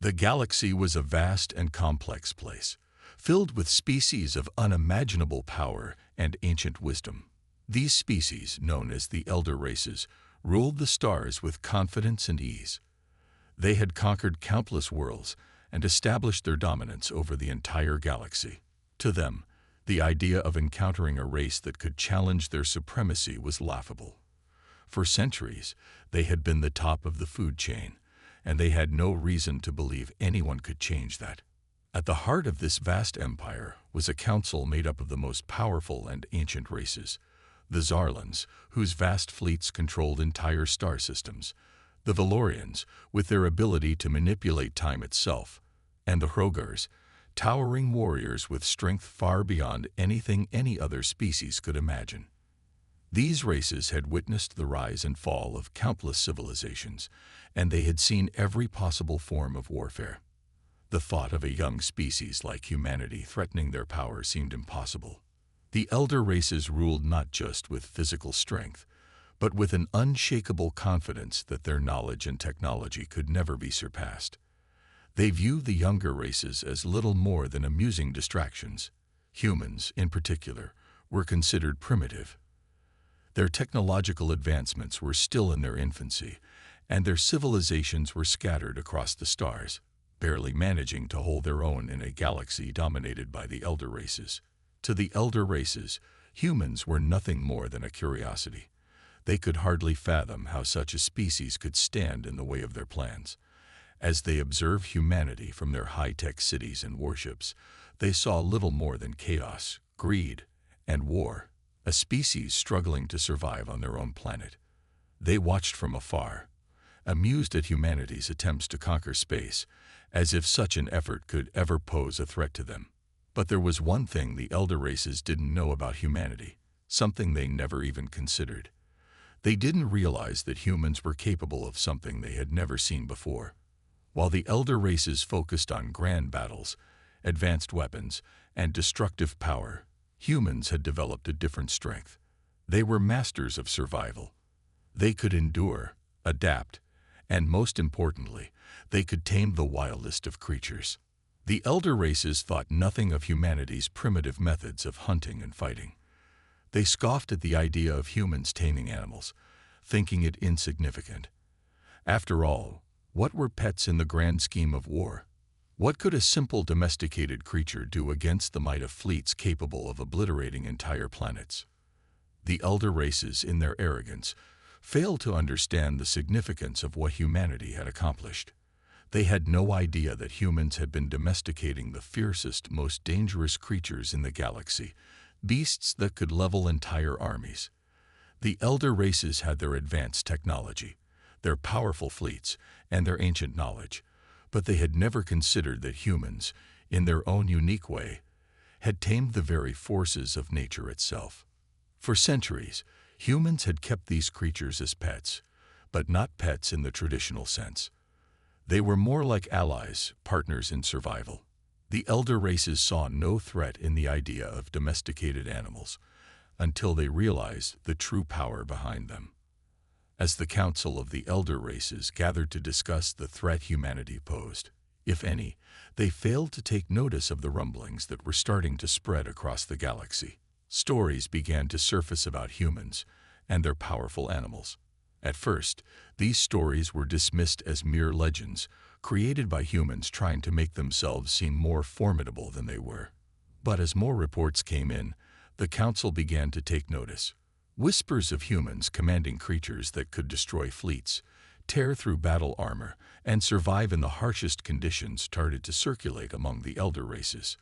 The galaxy was a vast and complex place, filled with species of unimaginable power and ancient wisdom. These species, known as the Elder Races, ruled the stars with confidence and ease. They had conquered countless worlds and established their dominance over the entire galaxy. To them, the idea of encountering a race that could challenge their supremacy was laughable. For centuries, they had been the top of the food chain, and they had no reason to believe anyone could change that. At the heart of this vast empire was a council made up of the most powerful and ancient races: the Zarlans, whose vast fleets controlled entire star systems; the Valorians, with their ability to manipulate time itself; and the Hrogars, towering warriors with strength far beyond anything any other species could imagine. These races had witnessed the rise and fall of countless civilizations, and they had seen every possible form of warfare. The thought of a young species like humanity threatening their power seemed impossible. The Elder Races ruled not just with physical strength, but with an unshakable confidence that their knowledge and technology could never be surpassed. They viewed the younger races as little more than amusing distractions. Humans, in particular, were considered primitive. Their technological advancements were still in their infancy, and their civilizations were scattered across the stars, barely managing to hold their own in a galaxy dominated by the Elder Races. To the Elder Races, humans were nothing more than a curiosity. They could hardly fathom how such a species could stand in the way of their plans. As they observed humanity from their high-tech cities and warships, they saw little more than chaos, greed, and war, a species struggling to survive on their own planet. They watched from afar, amused at humanity's attempts to conquer space, as if such an effort could ever pose a threat to them. But there was one thing the Elder Races didn't know about humanity, something they never even considered. They didn't realize that humans were capable of something they had never seen before. While the Elder Races focused on grand battles, advanced weapons, and destructive power, humans had developed a different strength. They were masters of survival. They could endure, adapt, and most importantly, they could tame the wildest of creatures. The Elder Races thought nothing of humanity's primitive methods of hunting and fighting. They scoffed at the idea of humans taming animals, thinking it insignificant. After all, what were pets in the grand scheme of war? What could a simple domesticated creature do against the might of fleets capable of obliterating entire planets? The Elder Races, in their arrogance, failed to understand the significance of what humanity had accomplished. They had no idea that humans had been domesticating the fiercest, most dangerous creatures in the galaxy, beasts that could level entire armies. The Elder Races had their advanced technology, their powerful fleets, and their ancient knowledge, but they had never considered that humans, in their own unique way, had tamed the very forces of nature itself. For centuries, humans had kept these creatures as pets, but not pets in the traditional sense. They were more like allies, partners in survival. The Elder Races saw no threat in the idea of domesticated animals until they realized the true power behind them. As the Council of the Elder Races gathered to discuss the threat humanity posed, if any, they failed to take notice of the rumblings that were starting to spread across the galaxy. Stories began to surface about humans and their powerful animals. At first, these stories were dismissed as mere legends, created by humans trying to make themselves seem more formidable than they were. But as more reports came in, the Council began to take notice. Whispers of humans commanding creatures that could destroy fleets, tear through battle armor, and survive in the harshest conditions started to circulate among the Elder Races.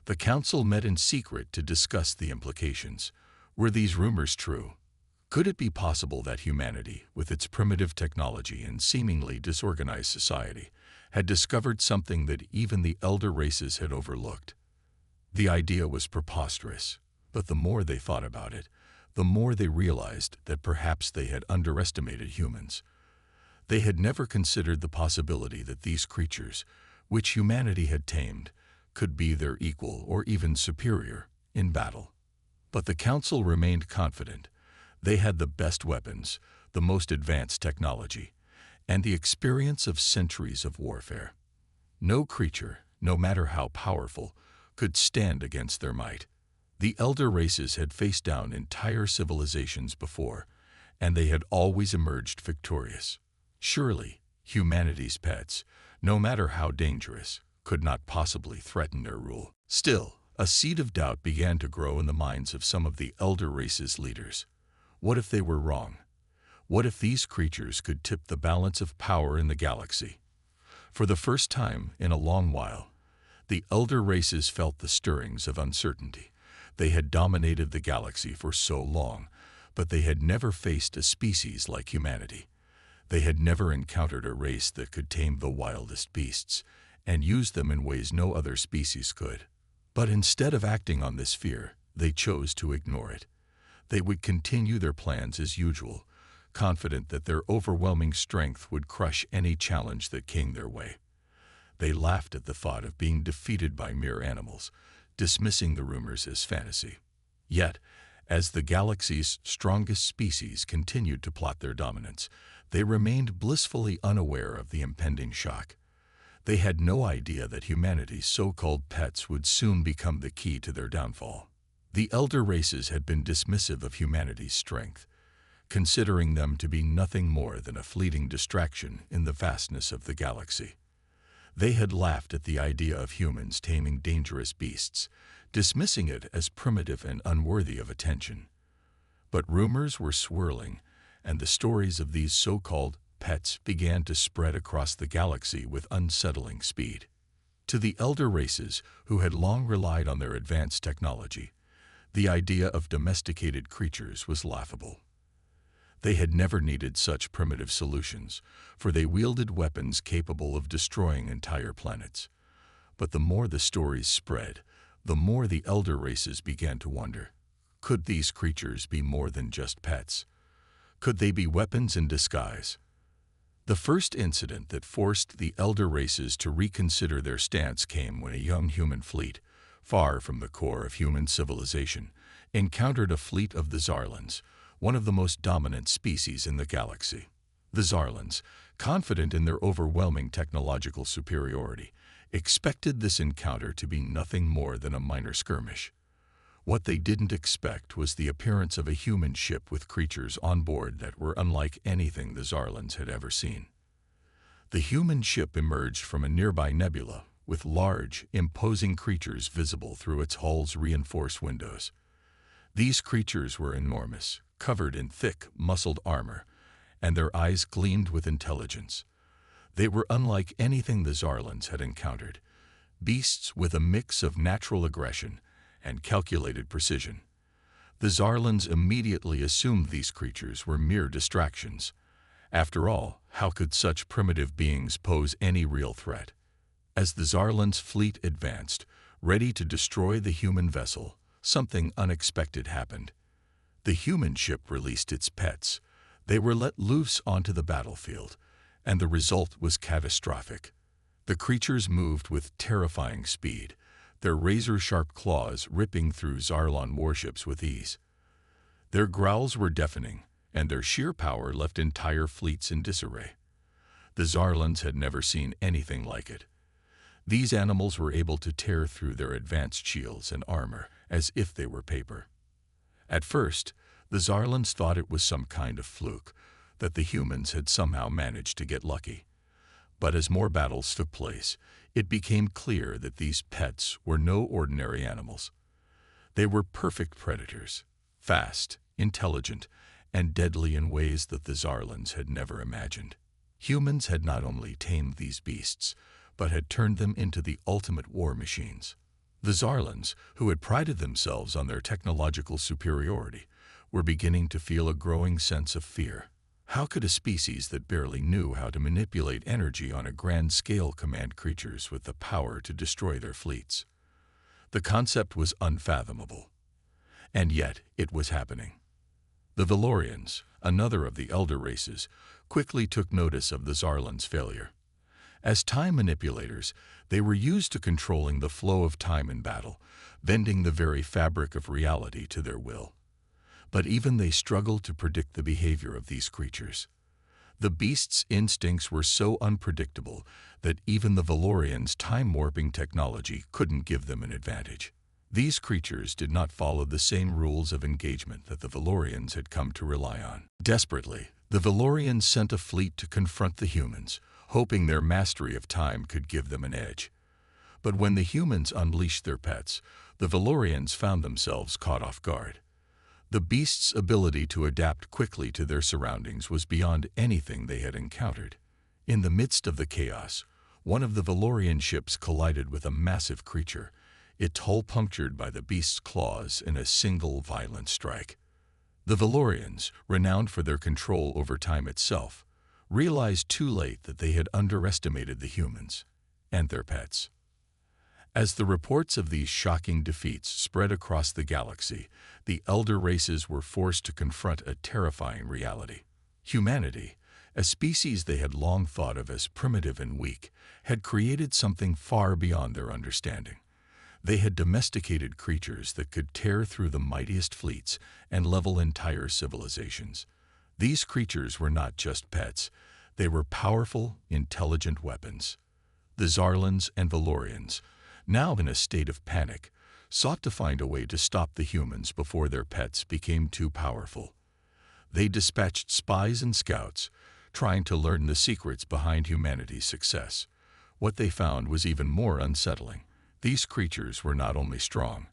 The Council met in secret to discuss the implications. Were these rumors true? Could it be possible that humanity, with its primitive technology and seemingly disorganized society, had discovered something that even the Elder Races had overlooked? The idea was preposterous, but the more they thought about it, the more they realized that perhaps they had underestimated humans. They had never considered the possibility that these creatures, which humanity had tamed, could be their equal or even superior in battle. But the Council remained confident. They had the best weapons, the most advanced technology, and the experience of centuries of warfare. No creature, no matter how powerful, could stand against their might. The elder races had faced down entire civilizations before, and they had always emerged victorious. Surely, humanity's pets, no matter how dangerous, could not possibly threaten their rule. Still, a seed of doubt began to grow in the minds of some of the elder race's leaders. What if they were wrong? What if these creatures could tip the balance of power in the galaxy? For the first time in a long while, the elder races felt the stirrings of uncertainty. They had dominated the galaxy for so long, but they had never faced a species like humanity. They had never encountered a race that could tame the wildest beasts and use them in ways no other species could. But instead of acting on this fear, they chose to ignore it. They would continue their plans as usual, confident that their overwhelming strength would crush any challenge that came their way. They laughed at the thought of being defeated by mere animals, dismissing the rumors as fantasy. Yet, as the galaxy's strongest species continued to plot their dominance, they remained blissfully unaware of the impending shock. They had no idea that humanity's so-called pets would soon become the key to their downfall. The elder races had been dismissive of humanity's strength, considering them to be nothing more than a fleeting distraction in the vastness of the galaxy. They had laughed at the idea of humans taming dangerous beasts, dismissing it as primitive and unworthy of attention. But rumors were swirling, and the stories of these so-called pets began to spread across the galaxy with unsettling speed. To the elder races, who had long relied on their advanced technology, the idea of domesticated creatures was laughable. They had never needed such primitive solutions, for they wielded weapons capable of destroying entire planets. But the more the stories spread, the more the elder races began to wonder, could these creatures be more than just pets? Could they be weapons in disguise? The first incident that forced the elder races to reconsider their stance came when a young human fleet, far from the core of human civilization, encountered a fleet of the Zarlans, one of the most dominant species in the galaxy. The Zarlans, confident in their overwhelming technological superiority, expected this encounter to be nothing more than a minor skirmish. What they didn't expect was the appearance of a human ship with creatures on board that were unlike anything the Zarlans had ever seen. The human ship emerged from a nearby nebula, with large, imposing creatures visible through its hull's reinforced windows. These creatures were enormous, covered in thick, muscled armor, and their eyes gleamed with intelligence. They were unlike anything the Zarlans had encountered, beasts with a mix of natural aggression and calculated precision. The Zarlans immediately assumed these creatures were mere distractions. After all, how could such primitive beings pose any real threat? As the Zarlans' fleet advanced, ready to destroy the human vessel, something unexpected happened. The human ship released its pets. They were let loose onto the battlefield, and the result was catastrophic. The creatures moved with terrifying speed, their razor-sharp claws ripping through Zarlan warships with ease. Their growls were deafening, and their sheer power left entire fleets in disarray. The Zarlans had never seen anything like it. These animals were able to tear through their advanced shields and armor as if they were paper. At first, the Zarlans thought it was some kind of fluke, that the humans had somehow managed to get lucky. But as more battles took place, it became clear that these pets were no ordinary animals. They were perfect predators, fast, intelligent, and deadly in ways that the Zarlans had never imagined. Humans had not only tamed these beasts, but had turned them into the ultimate war machines. The Zarlans, who had prided themselves on their technological superiority, were beginning to feel a growing sense of fear. How could a species that barely knew how to manipulate energy on a grand scale command creatures with the power to destroy their fleets? The concept was unfathomable. And yet it was happening. The Valorians, another of the elder races, quickly took notice of the Zarlans' failure. As time manipulators, they were used to controlling the flow of time in battle, bending the very fabric of reality to their will. But even they struggled to predict the behavior of these creatures. The beasts' instincts were so unpredictable that even the Valorians' time-warping technology couldn't give them an advantage. These creatures did not follow the same rules of engagement that the Valorians had come to rely on. Desperately, the Valorians sent a fleet to confront the humans, hoping their mastery of time could give them an edge. But when the humans unleashed their pets, the Valorians found themselves caught off guard. The beasts' ability to adapt quickly to their surroundings was beyond anything they had encountered. In the midst of the chaos, one of the Valorian ships collided with a massive creature, its hull punctured by the beast's claws in a single violent strike. The Valorians, renowned for their control over time itself, realized too late that they had underestimated the humans and their pets. As the reports of these shocking defeats spread across the galaxy, the elder races were forced to confront a terrifying reality. Humanity, a species they had long thought of as primitive and weak, had created something far beyond their understanding. They had domesticated creatures that could tear through the mightiest fleets and level entire civilizations. These creatures were not just pets, they were powerful, intelligent weapons. The Zarlans and Valorians, now in a state of panic, sought to find a way to stop the humans before their pets became too powerful. They dispatched spies and scouts, trying to learn the secrets behind humanity's success. What they found was even more unsettling. These creatures were not only strong,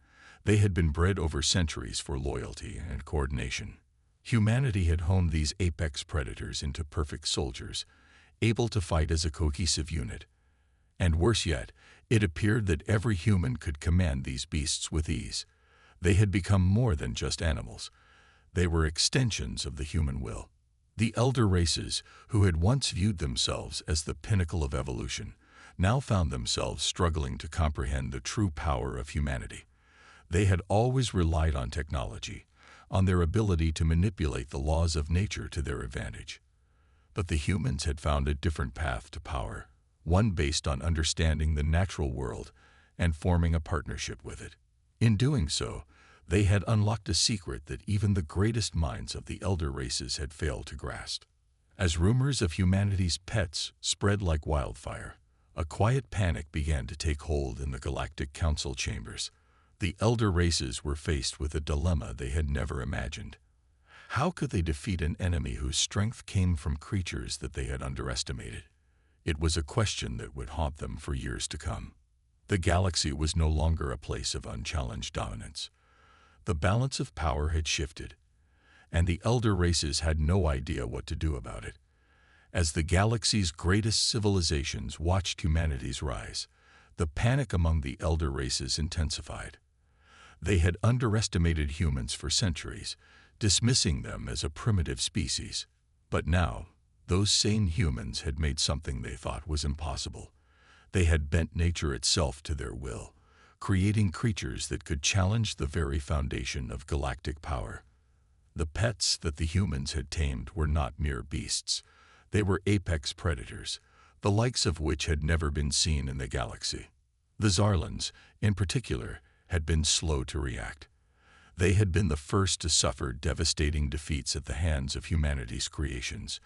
they had been bred over centuries for loyalty and coordination. Humanity had honed these apex predators into perfect soldiers, able to fight as a cohesive unit. And worse yet, it appeared that every human could command these beasts with ease. They had become more than just animals. They were extensions of the human will. The elder races, who had once viewed themselves as the pinnacle of evolution, now found themselves struggling to comprehend the true power of humanity. They had always relied on technology, on their ability to manipulate the laws of nature to their advantage. But the humans had found a different path to power, one based on understanding the natural world and forming a partnership with it. In doing so, they had unlocked a secret that even the greatest minds of the elder races had failed to grasp. As rumors of humanity's pets spread like wildfire, a quiet panic began to take hold in the Galactic Council chambers. The elder races were faced with a dilemma they had never imagined. How could they defeat an enemy whose strength came from creatures that they had underestimated? It was a question that would haunt them for years to come. The galaxy was no longer a place of unchallenged dominance. The balance of power had shifted, and the elder races had no idea what to do about it. As the galaxy's greatest civilizations watched humanity's rise, the panic among the elder races intensified. They had underestimated humans for centuries, dismissing them as a primitive species. But now, those same humans had made something they thought was impossible. They had bent nature itself to their will, creating creatures that could challenge the very foundation of galactic power. The pets that the humans had tamed were not mere beasts. They were apex predators, the likes of which had never been seen in the galaxy. The Zarlans, in particular, had been slow to react. They had been the first to suffer devastating defeats at the hands of humanity's creations,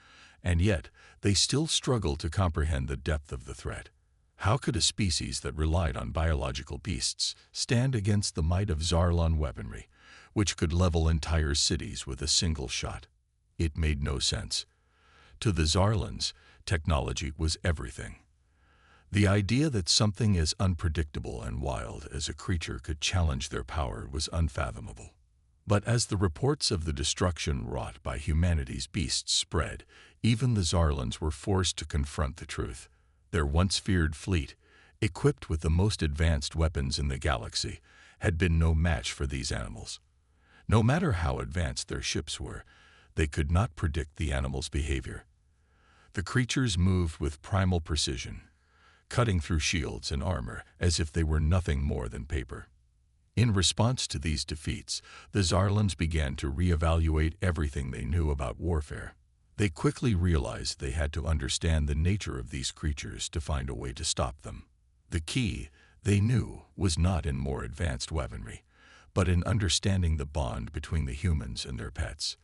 and yet they still struggled to comprehend the depth of the threat. How could a species that relied on biological beasts stand against the might of Zarlan weaponry, which could level entire cities with a single shot? It made no sense. To the Zarlans, technology was everything. The idea that something as unpredictable and wild as a creature could challenge their power was unfathomable. But as the reports of the destruction wrought by humanity's beasts spread, even the Zarlans were forced to confront the truth. Their once feared fleet, equipped with the most advanced weapons in the galaxy, had been no match for these animals. No matter how advanced their ships were, they could not predict the animals' behavior. The creatures moved with primal precision, cutting through shields and armor as if they were nothing more than paper. In response to these defeats, the Zarlans began to reevaluate everything they knew about warfare. They quickly realized they had to understand the nature of these creatures to find a way to stop them. The key, they knew, was not in more advanced weaponry, but in understanding the bond between the humans and their pets.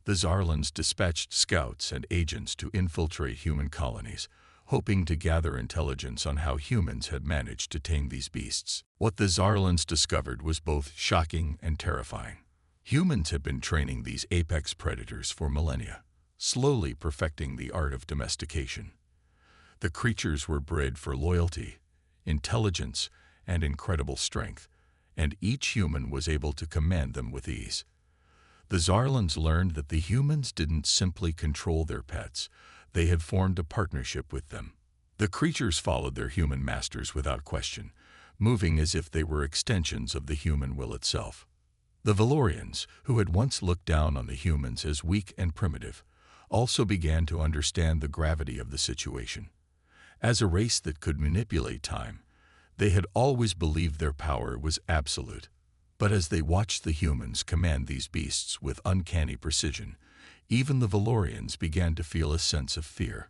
The Zarlans dispatched scouts and agents to infiltrate human colonies, hoping to gather intelligence on how humans had managed to tame these beasts. What the Zarlans discovered was both shocking and terrifying. Humans had been training these apex predators for millennia, slowly perfecting the art of domestication. The creatures were bred for loyalty, intelligence, and incredible strength, and each human was able to command them with ease. The Zarlans learned that the humans didn't simply control their pets, they had formed a partnership with them. The creatures followed their human masters without question, moving as if they were extensions of the human will itself. The Valorians, who had once looked down on the humans as weak and primitive, also began to understand the gravity of the situation. As a race that could manipulate time, they had always believed their power was absolute. But as they watched the humans command these beasts with uncanny precision, even the Valorians began to feel a sense of fear.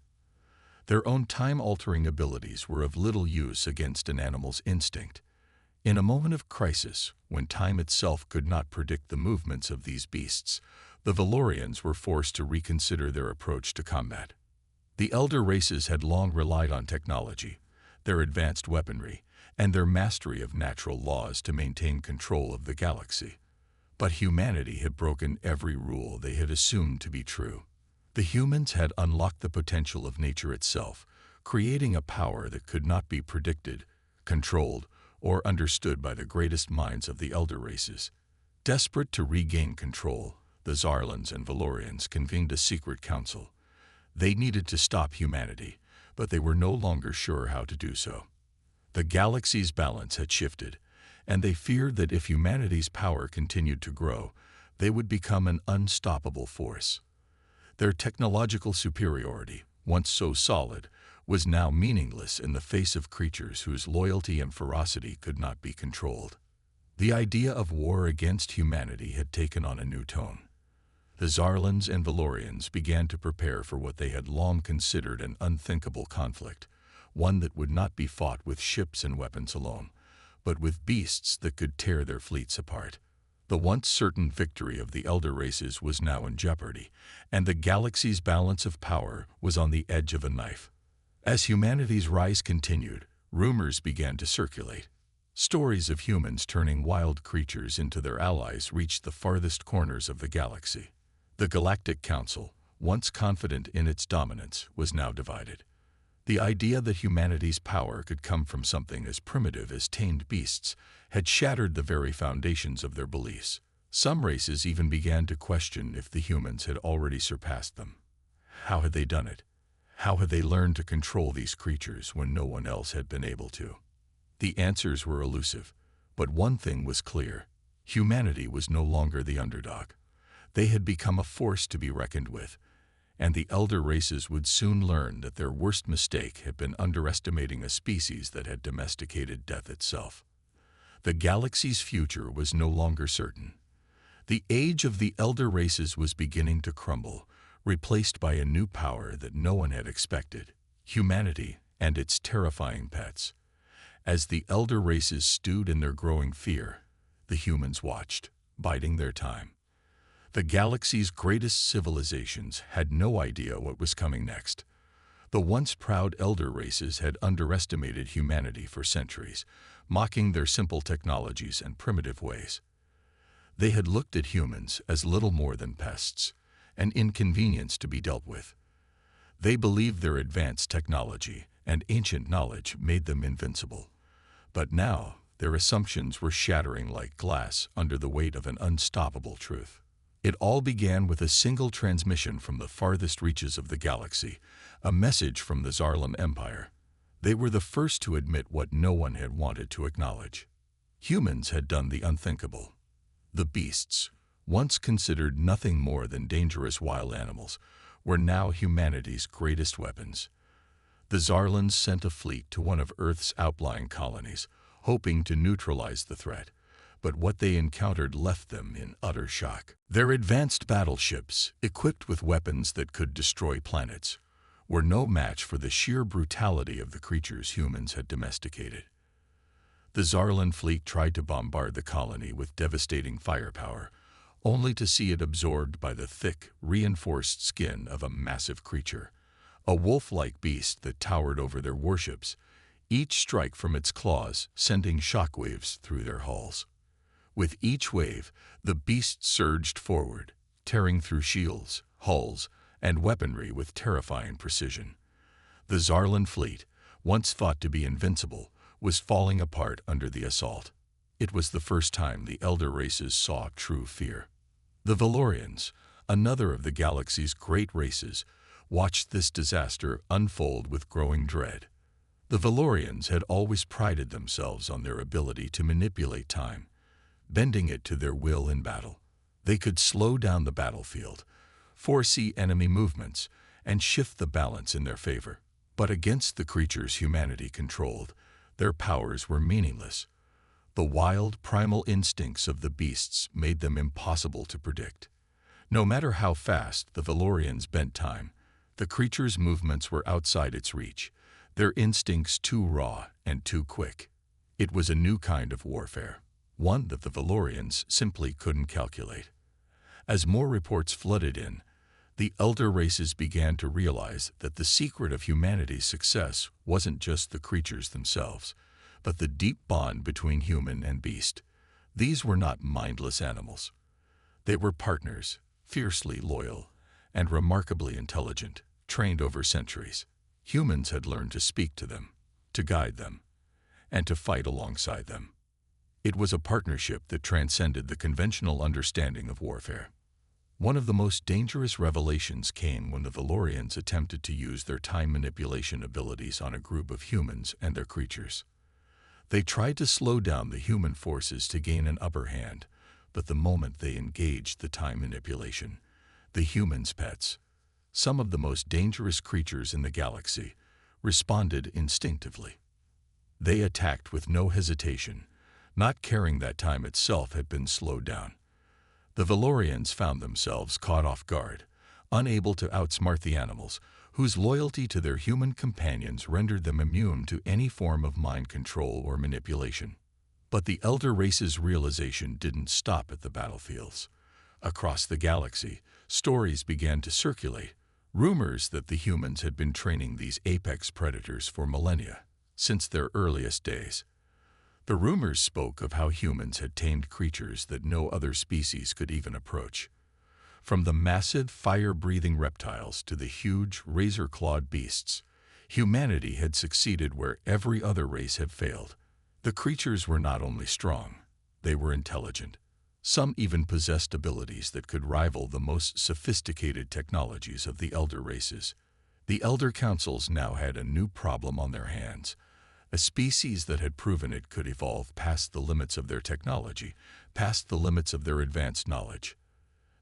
Their own time-altering abilities were of little use against an animal's instinct. In a moment of crisis, when time itself could not predict the movements of these beasts, the Valorians were forced to reconsider their approach to combat. The elder races had long relied on technology, their advanced weaponry, and their mastery of natural laws to maintain control of the galaxy. But humanity had broken every rule they had assumed to be true. The humans had unlocked the potential of nature itself, creating a power that could not be predicted, controlled, or understood by the greatest minds of the elder races. Desperate to regain control, the Zarlans and Valorians convened a secret council. They needed to stop humanity, but they were no longer sure how to do so. The galaxy's balance had shifted, and they feared that if humanity's power continued to grow, they would become an unstoppable force. Their technological superiority, once so solid, was now meaningless in the face of creatures whose loyalty and ferocity could not be controlled. The idea of war against humanity had taken on a new tone. The Zarlans and Valorians began to prepare for what they had long considered an unthinkable conflict, one that would not be fought with ships and weapons alone, but with beasts that could tear their fleets apart. The once certain victory of the elder races was now in jeopardy, and the galaxy's balance of power was on the edge of a knife. As humanity's rise continued, rumors began to circulate. Stories of humans turning wild creatures into their allies reached the farthest corners of the galaxy. The Galactic Council, once confident in its dominance, was now divided. The idea that humanity's power could come from something as primitive as tamed beasts had shattered the very foundations of their beliefs. Some races even began to question if the humans had already surpassed them. How had they done it? How had they learned to control these creatures when no one else had been able to? The answers were elusive, but one thing was clear. Humanity was no longer the underdog. They had become a force to be reckoned with, and the elder races would soon learn that their worst mistake had been underestimating a species that had domesticated death itself. The galaxy's future was no longer certain. The age of the elder races was beginning to crumble, replaced by a new power that no one had expected: humanity and its terrifying pets. As the elder races stewed in their growing fear, the humans watched, biding their time. The galaxy's greatest civilizations had no idea what was coming next. The once proud elder races had underestimated humanity for centuries, mocking their simple technologies and primitive ways. They had looked at humans as little more than pests, an inconvenience to be dealt with. They believed their advanced technology and ancient knowledge made them invincible. But now, their assumptions were shattering like glass under the weight of an unstoppable truth. It all began with a single transmission from the farthest reaches of the galaxy, a message from the Zarlan Empire. They were the first to admit what no one had wanted to acknowledge. Humans had done the unthinkable. The beasts, once considered nothing more than dangerous wild animals, were now humanity's greatest weapons. The Zarlans sent a fleet to one of Earth's outlying colonies, hoping to neutralize the threat. But what they encountered left them in utter shock. Their advanced battleships, equipped with weapons that could destroy planets, were no match for the sheer brutality of the creatures humans had domesticated. The Zarlan fleet tried to bombard the colony with devastating firepower, only to see it absorbed by the thick, reinforced skin of a massive creature, a wolf-like beast that towered over their warships, each strike from its claws sending shockwaves through their hulls. With each wave, the beast surged forward, tearing through shields, hulls, and weaponry with terrifying precision. The Zarlan fleet, once thought to be invincible, was falling apart under the assault. It was the first time the elder races saw true fear. The Valorians, another of the galaxy's great races, watched this disaster unfold with growing dread. The Valorians had always prided themselves on their ability to manipulate time, bending it to their will in battle. They could slow down the battlefield, foresee enemy movements, and shift the balance in their favor. But against the creatures humanity controlled, their powers were meaningless. The wild, primal instincts of the beasts made them impossible to predict. No matter how fast the Valorians bent time, the creature's movements were outside its reach, their instincts too raw and too quick. It was a new kind of warfare, one that the Valorians simply couldn't calculate. As more reports flooded in, the elder races began to realize that the secret of humanity's success wasn't just the creatures themselves, but the deep bond between human and beast. These were not mindless animals. They were partners, fiercely loyal, and remarkably intelligent, trained over centuries. Humans had learned to speak to them, to guide them, and to fight alongside them. It was a partnership that transcended the conventional understanding of warfare. One of the most dangerous revelations came when the Valorians attempted to use their time manipulation abilities on a group of humans and their creatures. They tried to slow down the human forces to gain an upper hand, but the moment they engaged the time manipulation, the humans' pets, some of the most dangerous creatures in the galaxy, responded instinctively. They attacked with no hesitation, not caring that time itself had been slowed down. The Valorians found themselves caught off guard, unable to outsmart the animals, whose loyalty to their human companions rendered them immune to any form of mind control or manipulation. But the elder race's realization didn't stop at the battlefields. Across the galaxy, stories began to circulate, rumors that the humans had been training these apex predators for millennia, since their earliest days. The rumors spoke of how humans had tamed creatures that no other species could even approach. From the massive, fire-breathing reptiles to the huge, razor-clawed beasts, humanity had succeeded where every other race had failed. The creatures were not only strong, they were intelligent. Some even possessed abilities that could rival the most sophisticated technologies of the elder races. The elder councils now had a new problem on their hands. A species that had proven it could evolve past the limits of their technology, past the limits of their advanced knowledge.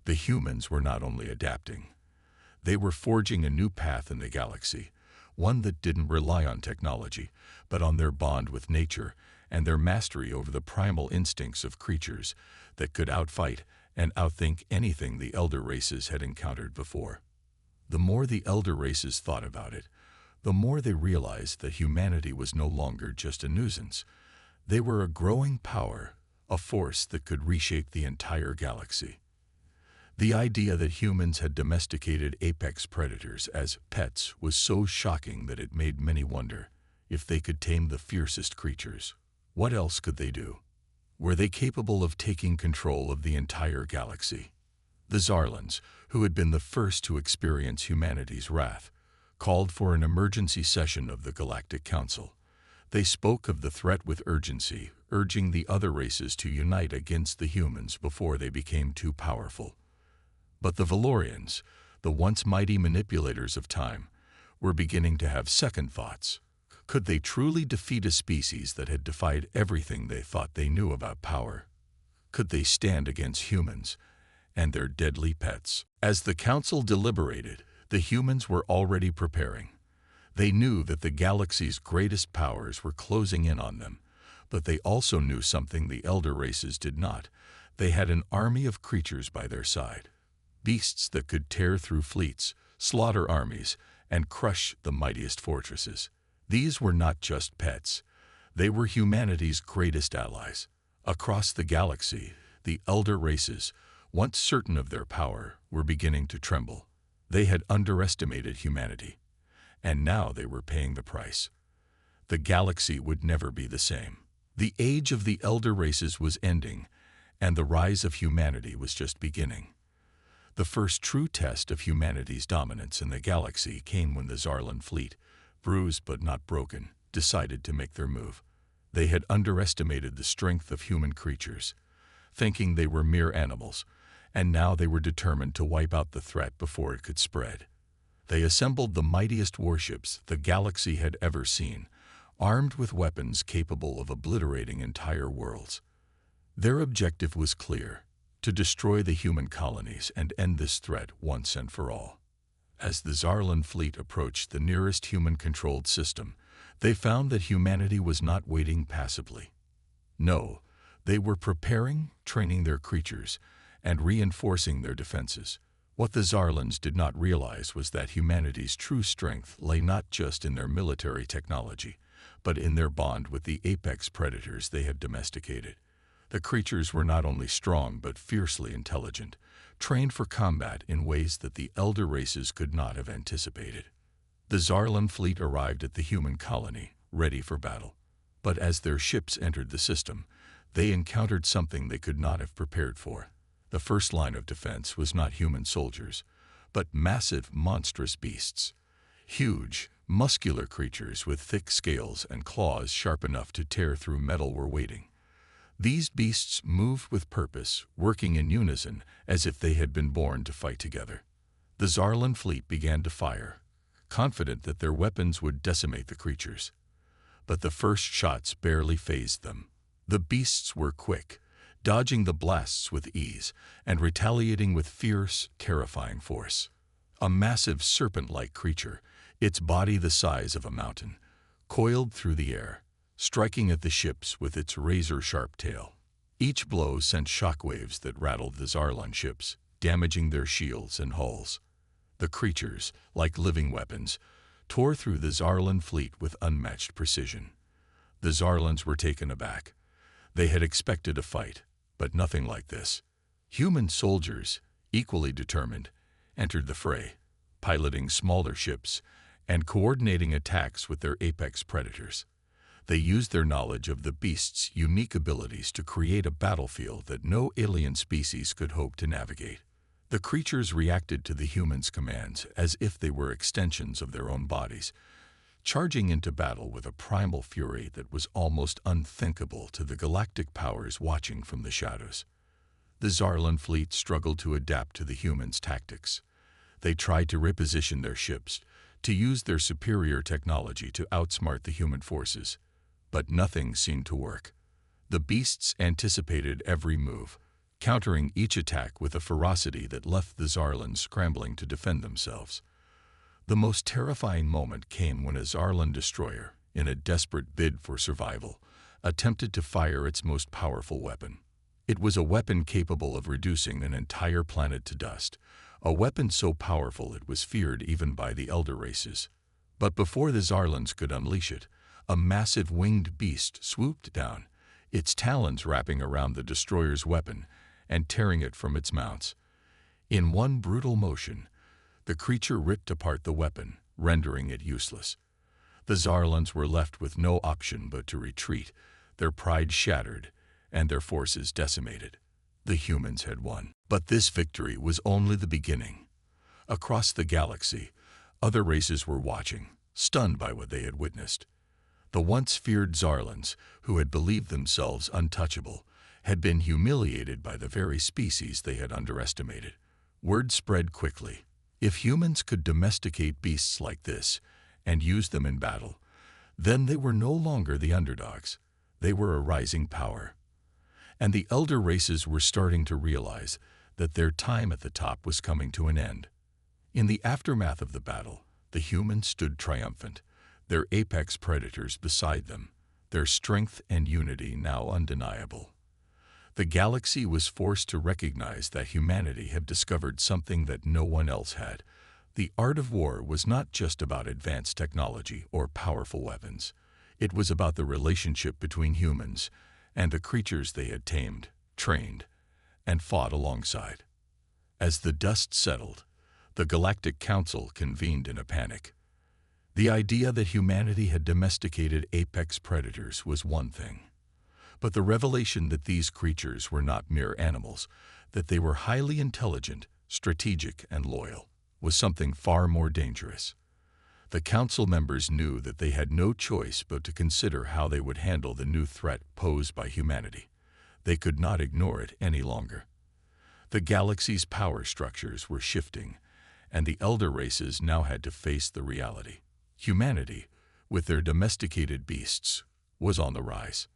The humans were not only adapting, they were forging a new path in the galaxy, one that didn't rely on technology, but on their bond with nature and their mastery over the primal instincts of creatures that could outfight and outthink anything the elder races had encountered before. The more the elder races thought about it, the more they realized that humanity was no longer just a nuisance. They were a growing power, a force that could reshape the entire galaxy. The idea that humans had domesticated apex predators as pets was so shocking that it made many wonder if they could tame the fiercest creatures. What else could they do? Were they capable of taking control of the entire galaxy? The Zarlans, who had been the first to experience humanity's wrath, called for an emergency session of the Galactic Council. They spoke of the threat with urgency, urging the other races to unite against the humans before they became too powerful. But the Valorians, the once mighty manipulators of time, were beginning to have second thoughts. Could they truly defeat a species that had defied everything they thought they knew about power? Could they stand against humans and their deadly pets? As the council deliberated, the humans were already preparing. They knew that the galaxy's greatest powers were closing in on them, but they also knew something the elder races did not. They had an army of creatures by their side. Beasts that could tear through fleets, slaughter armies, and crush the mightiest fortresses. These were not just pets. They were humanity's greatest allies. Across the galaxy, the elder races, once certain of their power, were beginning to tremble. They had underestimated humanity, and now they were paying the price. The galaxy would never be the same. The age of the elder races was ending, and the rise of humanity was just beginning. The first true test of humanity's dominance in the galaxy came when the Zarlan fleet, bruised but not broken, decided to make their move. They had underestimated the strength of human creatures, thinking they were mere animals, and now they were determined to wipe out the threat before it could spread. They assembled the mightiest warships the galaxy had ever seen, armed with weapons capable of obliterating entire worlds. Their objective was clear: to destroy the human colonies and end this threat once and for all. As the Zarlan fleet approached the nearest human-controlled system, they found that humanity was not waiting passively. No, they were preparing, training their creatures, and reinforcing their defenses. What the Zarlans did not realize was that humanity's true strength lay not just in their military technology, but in their bond with the apex predators they had domesticated. The creatures were not only strong but fiercely intelligent, trained for combat in ways that the elder races could not have anticipated. The Zarlan fleet arrived at the human colony, ready for battle. But as their ships entered the system, they encountered something they could not have prepared for. The first line of defense was not human soldiers, but massive, monstrous beasts. Huge, muscular creatures with thick scales and claws sharp enough to tear through metal were waiting. These beasts moved with purpose, working in unison as if they had been born to fight together. The Zarlan fleet began to fire, confident that their weapons would decimate the creatures. But the first shots barely fazed them. The beasts were quick, dodging the blasts with ease and retaliating with fierce, terrifying force. A massive serpent-like creature, its body the size of a mountain, coiled through the air, striking at the ships with its razor-sharp tail. Each blow sent shockwaves that rattled the Zarlan ships, damaging their shields and hulls. The creatures, like living weapons, tore through the Zarlan fleet with unmatched precision. The Zarlans were taken aback. They had expected a fight, but nothing like this. Human soldiers, equally determined, entered the fray, piloting smaller ships and coordinating attacks with their apex predators. They used their knowledge of the beast's unique abilities to create a battlefield that no alien species could hope to navigate. The creatures reacted to the humans' commands as if they were extensions of their own bodies, charging into battle with a primal fury that was almost unthinkable to the galactic powers watching from the shadows. The Zarlan fleet struggled to adapt to the humans' tactics. They tried to reposition their ships, to use their superior technology to outsmart the human forces. But nothing seemed to work. The beasts anticipated every move, countering each attack with a ferocity that left the Zarlans scrambling to defend themselves. The most terrifying moment came when a Zarlan destroyer, in a desperate bid for survival, attempted to fire its most powerful weapon. It was a weapon capable of reducing an entire planet to dust, a weapon so powerful it was feared even by the elder races. But before the Zarlans could unleash it, a massive winged beast swooped down, its talons wrapping around the destroyer's weapon and tearing it from its mounts. In one brutal motion, the creature ripped apart the weapon, rendering it useless. The Zarlans were left with no option but to retreat, their pride shattered and their forces decimated. The humans had won. But this victory was only the beginning. Across the galaxy, other races were watching, stunned by what they had witnessed. The once feared Zarlans, who had believed themselves untouchable, had been humiliated by the very species they had underestimated. Word spread quickly. If humans could domesticate beasts like this and use them in battle, then they were no longer the underdogs. They were a rising power. And the elder races were starting to realize that their time at the top was coming to an end. In the aftermath of the battle, the humans stood triumphant, their apex predators beside them, their strength and unity now undeniable. The galaxy was forced to recognize that humanity had discovered something that no one else had. The art of war was not just about advanced technology or powerful weapons. It was about the relationship between humans and the creatures they had tamed, trained, and fought alongside. As the dust settled, the Galactic Council convened in a panic. The idea that humanity had domesticated apex predators was one thing, but the revelation that these creatures were not mere animals, that they were highly intelligent, strategic, and loyal, was something far more dangerous. The council members knew that they had no choice but to consider how they would handle the new threat posed by humanity. They could not ignore it any longer. The galaxy's power structures were shifting, and the elder races now had to face the reality. Humanity, with their domesticated beasts, was on the rise.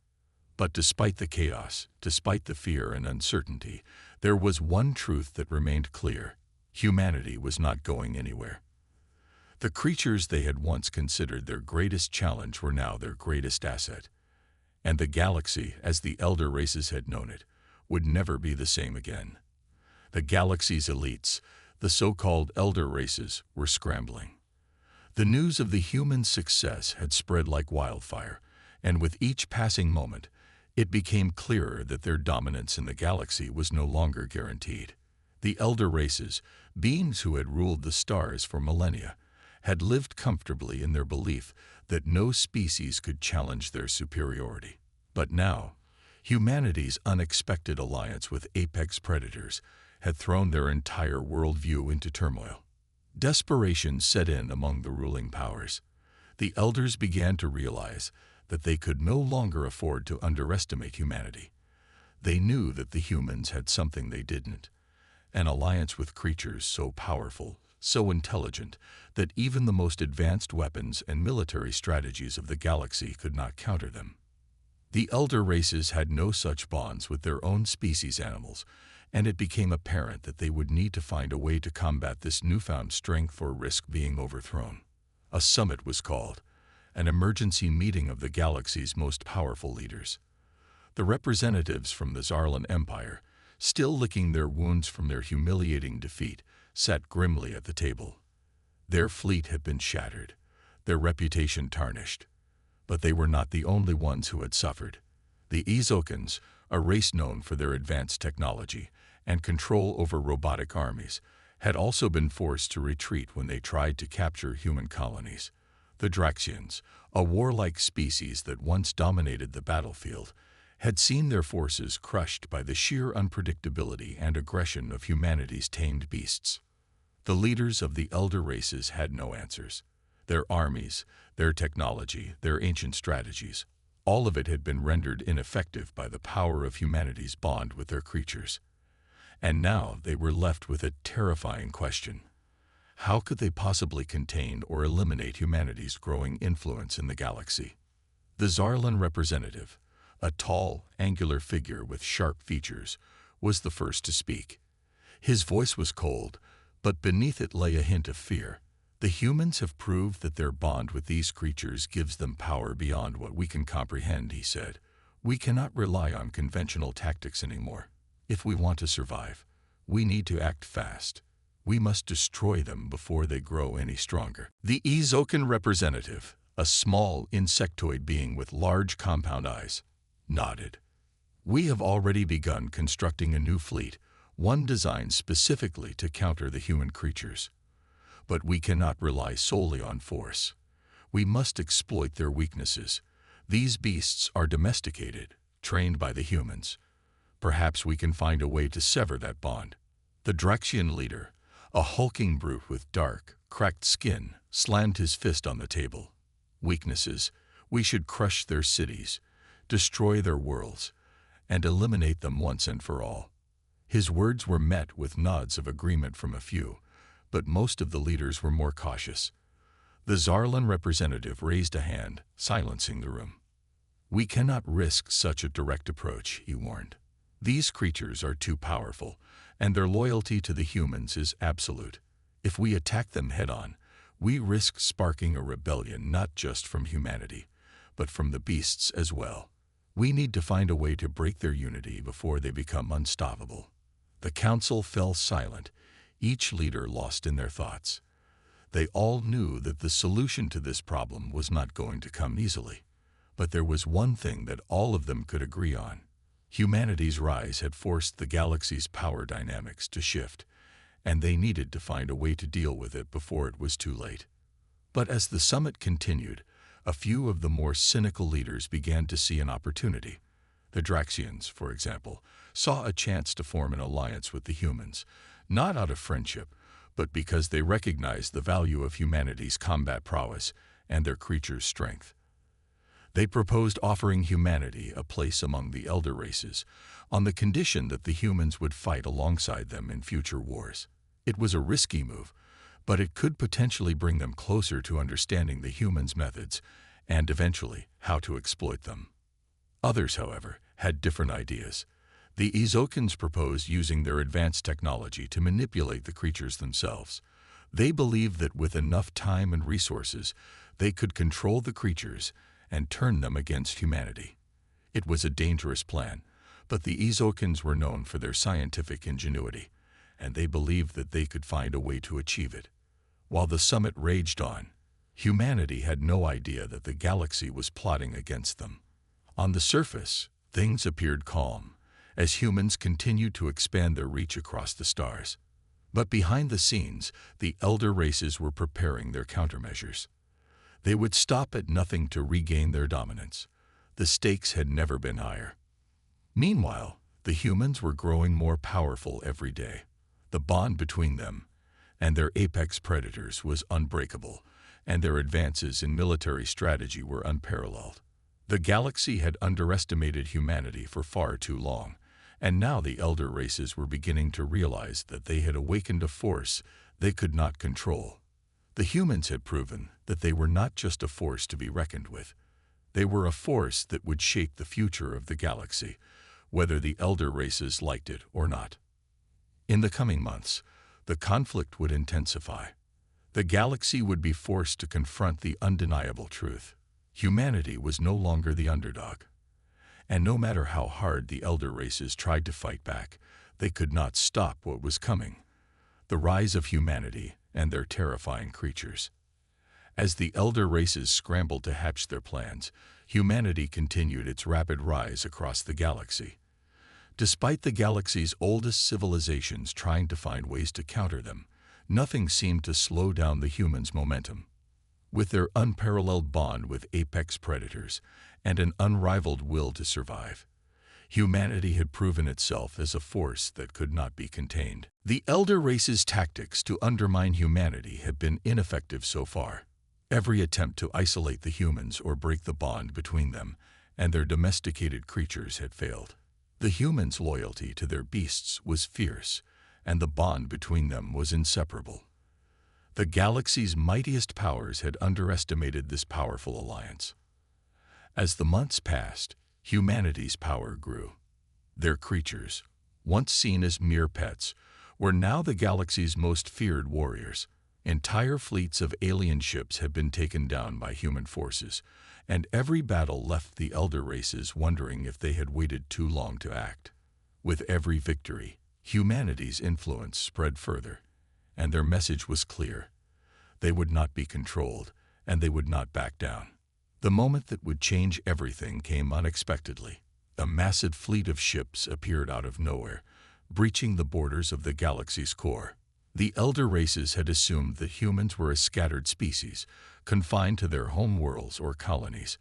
But despite the chaos, despite the fear and uncertainty, there was one truth that remained clear. Humanity was not going anywhere. The creatures they had once considered their greatest challenge were now their greatest asset. And the galaxy, as the elder races had known it, would never be the same again. The galaxy's elites, the so-called elder races, were scrambling. The news of the human success had spread like wildfire, and with each passing moment, it became clearer that their dominance in the galaxy was no longer guaranteed. The elder races, beings who had ruled the stars for millennia, had lived comfortably in their belief that no species could challenge their superiority. But now, humanity's unexpected alliance with apex predators had thrown their entire worldview into turmoil. Desperation set in among the ruling powers. The elders began to realize that they could no longer afford to underestimate humanity. They knew that the humans had something they didn't, an alliance with creatures so powerful, so intelligent, that even the most advanced weapons and military strategies of the galaxy could not counter them. The elder races had no such bonds with their own species animals, and it became apparent that they would need to find a way to combat this newfound strength or risk being overthrown. A summit was called, an emergency meeting of the galaxy's most powerful leaders. The representatives from the Zarlan Empire, still licking their wounds from their humiliating defeat, sat grimly at the table. Their fleet had been shattered, their reputation tarnished. But they were not the only ones who had suffered. The Ezokans, a race known for their advanced technology and control over robotic armies, had also been forced to retreat when they tried to capture human colonies. The Draxians, a warlike species that once dominated the battlefield, had seen their forces crushed by the sheer unpredictability and aggression of humanity's tamed beasts. The leaders of the elder races had no answers. Their armies, their technology, their ancient strategies, all of it had been rendered ineffective by the power of humanity's bond with their creatures. And now they were left with a terrifying question. How could they possibly contain or eliminate humanity's growing influence in the galaxy? The Zarlan representative, a tall, angular figure with sharp features, was the first to speak. His voice was cold, but beneath it lay a hint of fear. The humans have proved that their bond with these creatures gives them power beyond what we can comprehend, he said. We cannot rely on conventional tactics anymore. If we want to survive, we need to act fast. We must destroy them before they grow any stronger. The Ezokan representative, a small insectoid being with large compound eyes, nodded. We have already begun constructing a new fleet, one designed specifically to counter the human creatures. But we cannot rely solely on force. We must exploit their weaknesses. These beasts are domesticated, trained by the humans. Perhaps we can find a way to sever that bond. The Draxian leader, a hulking brute with dark, cracked skin, slammed his fist on the table. Weaknesses. We should crush their cities, destroy their worlds, and eliminate them once and for all. His words were met with nods of agreement from a few, but most of the leaders were more cautious. The Zarlan representative raised a hand, silencing the room. We cannot risk such a direct approach, he warned. These creatures are too powerful, and their loyalty to the humans is absolute. If we attack them head-on, we risk sparking a rebellion not just from humanity, but from the beasts as well. We need to find a way to break their unity before they become unstoppable. The council fell silent, each leader lost in their thoughts. They all knew that the solution to this problem was not going to come easily. But there was one thing that all of them could agree on. Humanity's rise had forced the galaxy's power dynamics to shift, and they needed to find a way to deal with it before it was too late. But as the summit continued, a few of the more cynical leaders began to see an opportunity. The Draxians, for example, saw a chance to form an alliance with the humans, not out of friendship, but because they recognized the value of humanity's combat prowess and their creatures' strength. They proposed offering humanity a place among the elder races, on the condition that the humans would fight alongside them in future wars. It was a risky move, but it could potentially bring them closer to understanding the humans' methods and, eventually, how to exploit them. Others, however, had different ideas. The Izokans proposed using their advanced technology to manipulate the creatures themselves. They believed that with enough time and resources, they could control the creatures and turn them against humanity. It was a dangerous plan, but the Izokans were known for their scientific ingenuity, and they believed that they could find a way to achieve it. While the summit raged on, humanity had no idea that the galaxy was plotting against them. On the surface, things appeared calm, as humans continued to expand their reach across the stars. But behind the scenes, the elder races were preparing their countermeasures. They would stop at nothing to regain their dominance. The stakes had never been higher. Meanwhile, the humans were growing more powerful every day. The bond between them and their apex predators was unbreakable, and their advances in military strategy were unparalleled. The galaxy had underestimated humanity for far too long, and now the elder races were beginning to realize that they had awakened a force they could not control. The humans had proven that they were not just a force to be reckoned with. They were a force that would shape the future of the galaxy, whether the elder races liked it or not. In the coming months, the conflict would intensify. The galaxy would be forced to confront the undeniable truth. Humanity was no longer the underdog. And no matter how hard the elder races tried to fight back, they could not stop what was coming: the rise of humanity and their terrifying creatures. As the elder races scrambled to hatch their plans, humanity continued its rapid rise across the galaxy. Despite the galaxy's oldest civilizations trying to find ways to counter them, nothing seemed to slow down the humans' momentum. With their unparalleled bond with apex predators and an unrivaled will to survive, humanity had proven itself as a force that could not be contained. The elder race's tactics to undermine humanity had been ineffective so far. Every attempt to isolate the humans or break the bond between them and their domesticated creatures had failed. The humans' loyalty to their beasts was fierce, and the bond between them was inseparable. The galaxy's mightiest powers had underestimated this powerful alliance. As the months passed, humanity's power grew. Their creatures, once seen as mere pets, were now the galaxy's most feared warriors. Entire fleets of alien ships had been taken down by human forces, and every battle left the elder races wondering if they had waited too long to act. With every victory, humanity's influence spread further, and their message was clear: they would not be controlled, and they would not back down. The moment that would change everything came unexpectedly. A massive fleet of ships appeared out of nowhere, breaching the borders of the galaxy's core. The elder races had assumed that humans were a scattered species, confined to their home worlds or colonies.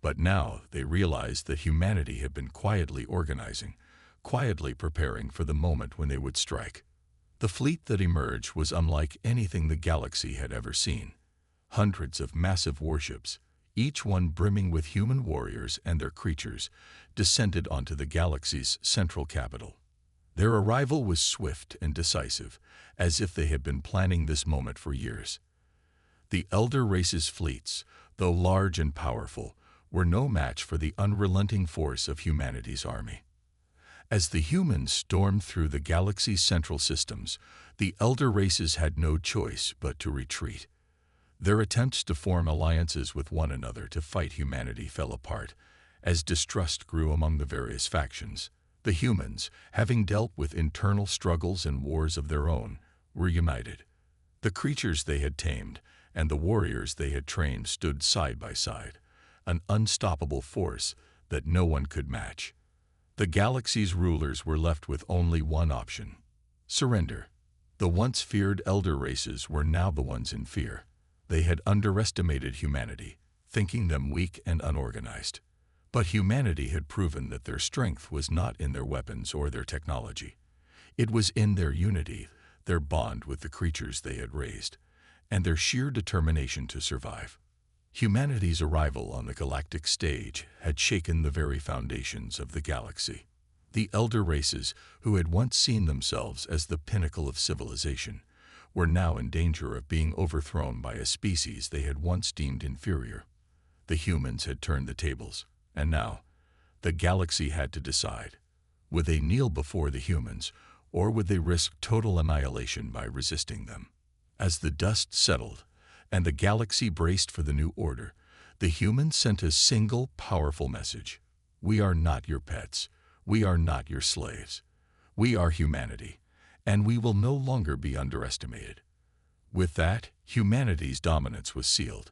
But now they realized that humanity had been quietly organizing, quietly preparing for the moment when they would strike. The fleet that emerged was unlike anything the galaxy had ever seen. Hundreds of massive warships, each one brimming with human warriors and their creatures, descended onto the galaxy's central capital. Their arrival was swift and decisive, as if they had been planning this moment for years. The elder race's fleets, though large and powerful, were no match for the unrelenting force of humanity's army. As the humans stormed through the galaxy's central systems, the elder races had no choice but to retreat. Their attempts to form alliances with one another to fight humanity fell apart, as distrust grew among the various factions. The humans, having dealt with internal struggles and wars of their own, were united. The creatures they had tamed and the warriors they had trained stood side by side, an unstoppable force that no one could match. The galaxy's rulers were left with only one option: surrender. The once feared elder races were now the ones in fear. They had underestimated humanity, thinking them weak and unorganized. But humanity had proven that their strength was not in their weapons or their technology. It was in their unity, their bond with the creatures they had raised, and their sheer determination to survive. Humanity's arrival on the galactic stage had shaken the very foundations of the galaxy. The elder races, who had once seen themselves as the pinnacle of civilization, were now in danger of being overthrown by a species they had once deemed inferior. The humans had turned the tables, and now the galaxy had to decide: would they kneel before the humans, or would they risk total annihilation by resisting them? As the dust settled and the galaxy braced for the new order, the humans sent a single powerful message: we are not your pets, we are not your slaves. We are humanity, and we will no longer be underestimated. With that, humanity's dominance was sealed,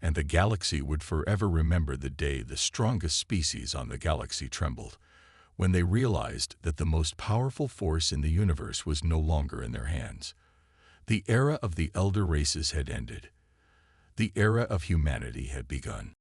and the galaxy would forever remember the day the strongest species on the galaxy trembled, when they realized that the most powerful force in the universe was no longer in their hands. The era of the elder races had ended. The era of humanity had begun.